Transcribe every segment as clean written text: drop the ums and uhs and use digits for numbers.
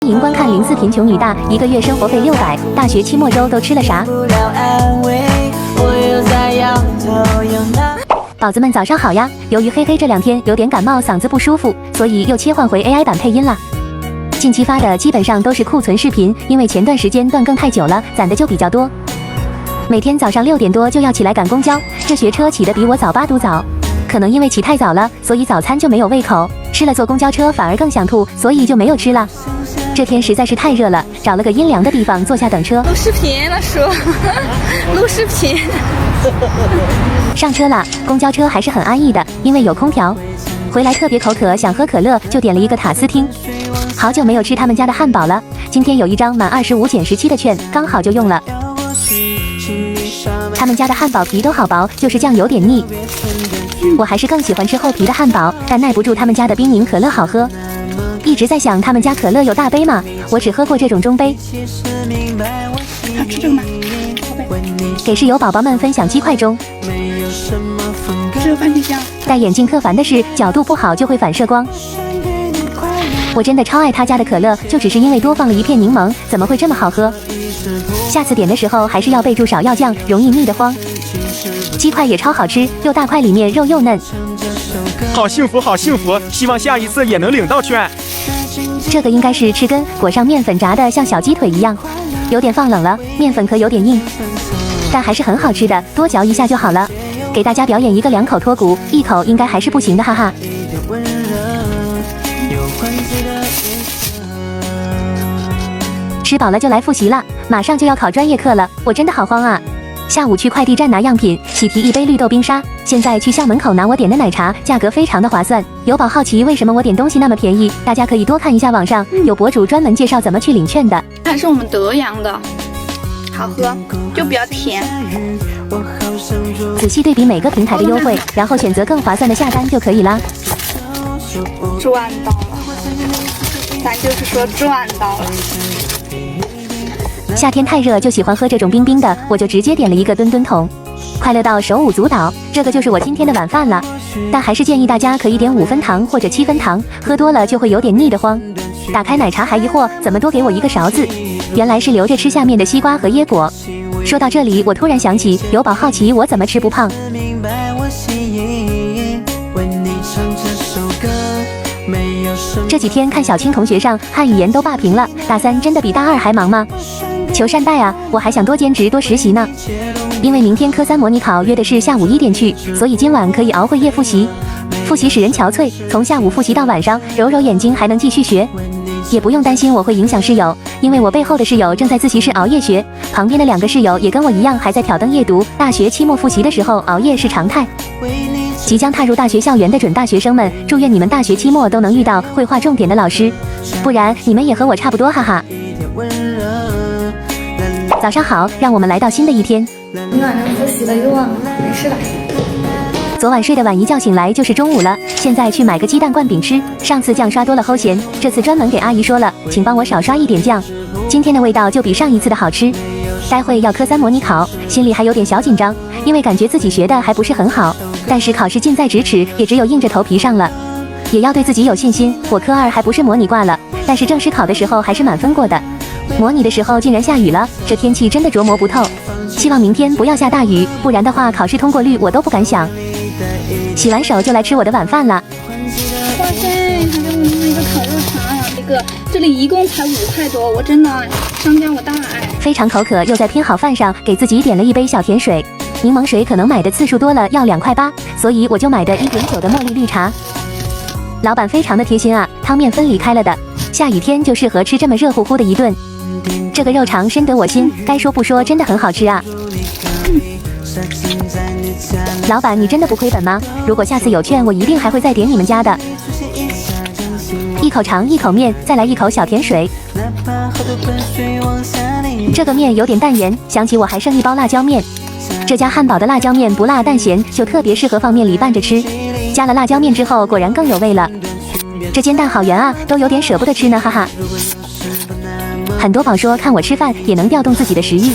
欢迎观看04贫穷女大1个月生活费600，大学期末周都吃了啥？宝子们早上好呀！由于嘿嘿这2天有点感冒，嗓子不舒服，所以又切换回 AI 版配音了。近期发的基本上都是库存视频，因为前段时间断更太久了，攒的就比较多。每天早上6点多就要起来赶公交，这学车起得比我早8度早。可能因为起太早了，所以早餐就没有胃口，吃了坐公交车反而更想吐，所以就没有吃了。这天实在是太热了，找了个阴凉的地方坐下等车。录视频了叔，录视频。上车了，公交车还是很安逸的，因为有空调。回来特别口渴，想喝可乐，就点了一个塔斯汀。好久没有吃他们家的汉堡了，今天有一张满25减17的券，刚好就用了。他们家的汉堡皮都好薄，就是酱有点腻。我还是更喜欢吃厚皮的汉堡，但耐不住他们家的冰柠可乐好喝。一直在想他们家可乐有大杯吗？我只喝过这种中杯。好吃这个吗？给室友宝宝们分享鸡块中。这个番茄酱。戴眼镜特烦的是角度不好就会反射光。我真的超爱他家的可乐，就只是因为多放了一片柠檬，怎么会这么好喝？下次点的时候还是要备注少要酱，容易腻得慌。鸡块也超好吃，又大块，里面肉又嫩。好幸福，好幸福！希望下一次也能领到券。这个应该是吃根裹上面粉炸的，像小鸡腿一样，有点放冷了，面粉壳有点硬，但还是很好吃的，多嚼一下就好了。给大家表演一个2口脱骨，1口应该还是不行的，哈哈。吃饱了就来复习了，马上就要考专业课了，我真的好慌啊！下午去快递站拿样品，喜提1杯绿豆冰沙。现在去校门口拿我点的奶茶，价格非常的划算。有宝好奇为什么我点东西那么便宜，大家可以多看一下网上有博主专门介绍怎么去领券的。还是我们德阳的，好喝，就比较甜。仔细对比每个平台的优惠，然后选择更划算的下单就可以啦。赚到了，咱就是说赚到了。夏天太热就喜欢喝这种冰冰的，我就直接点了一个吨吨桶，快乐到手舞足蹈。这个就是我今天的晚饭了，但还是建议大家可以点5分糖或者7分糖，喝多了就会有点腻得慌。打开奶茶还疑惑怎么多给我1个勺子，原来是留着吃下面的西瓜和椰果。说到这里，我突然想起有宝好奇我怎么吃不胖。这几天看小青同学上汉语言都霸屏了，大3真的比大2还忙吗？求善待啊！我还想多兼职多实习呢。因为明天科3模拟考约的是下午1点去，所以今晚可以熬会夜复习。复习使人憔悴，从下午复习到晚上，揉揉眼睛还能继续学。也不用担心我会影响室友，因为我背后的室友正在自习室熬夜学，旁边的2个室友也跟我一样还在挑灯夜读。大学期末复习的时候熬夜是常态。即将踏入大学校园的准大学生们，祝愿你们大学期末都能遇到会划重点的老师，不然你们也和我差不多，哈哈。早上好，让我们来到新的一天。你晚上复习了又忘了，没事的。昨晚睡得晚，一觉醒来就是中午了。现在去买个鸡蛋灌饼吃。上次酱刷多了齁咸，这次专门给阿姨说了，请帮我少刷一点酱。今天的味道就比上一次的好吃。待会要科3模拟考，心里还有点小紧张，因为感觉自己学的还不是很好。但是考试近在咫尺，也只有硬着头皮上了。也要对自己有信心。我科2还不是模拟挂了，但是正式考的时候还是满分过的。模拟的时候竟然下雨了，这天气真的琢磨不透。希望明天不要下大雨，不然的话考试通过率我都不敢想。洗完手就来吃我的晚饭了。哇塞，还给我们一个烤肉肠呀，这里一共才5块多，我真的爱，商家我大爱。非常口渴，又在拼好饭上给自己点了1杯小甜水。柠檬水可能买的次数多了，要2块8，所以我就买的1.9的茉莉绿茶。老板非常的贴心啊，汤面分离开了的，下雨天就适合吃这么热乎乎的一顿。这个肉肠深得我心，该说不说，真的很好吃啊。老板，你真的不亏本吗？如果下次有券，我一定还会再点你们家的。1口肠1口面，再来1口小甜水。这个面有点淡盐，想起我还剩1包辣椒面。这家汉堡的辣椒面不辣淡咸，就特别适合放面里拌着吃。加了辣椒面之后，果然更有味了。这煎蛋好圆啊，都有点舍不得吃呢，哈哈。很多宝说看我吃饭也能调动自己的食欲，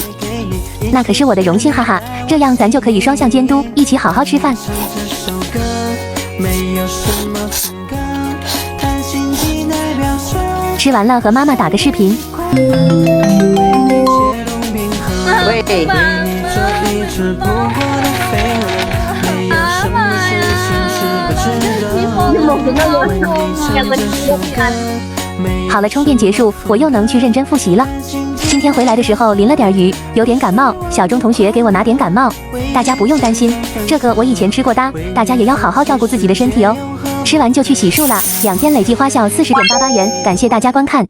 那可是我的荣幸，哈哈。这样咱就可以双向监督，一起好好吃饭。吃完了和妈妈打个视频。喂，好了，充电结束，我又能去认真复习了。今天回来的时候淋了点雨，有点感冒。小钟同学给我拿点感冒，大家不用担心，这个我以前吃过的，大家也要好好照顾自己的身体哦。吃完就去洗漱了，2天累计花销40.88元，感谢大家观看。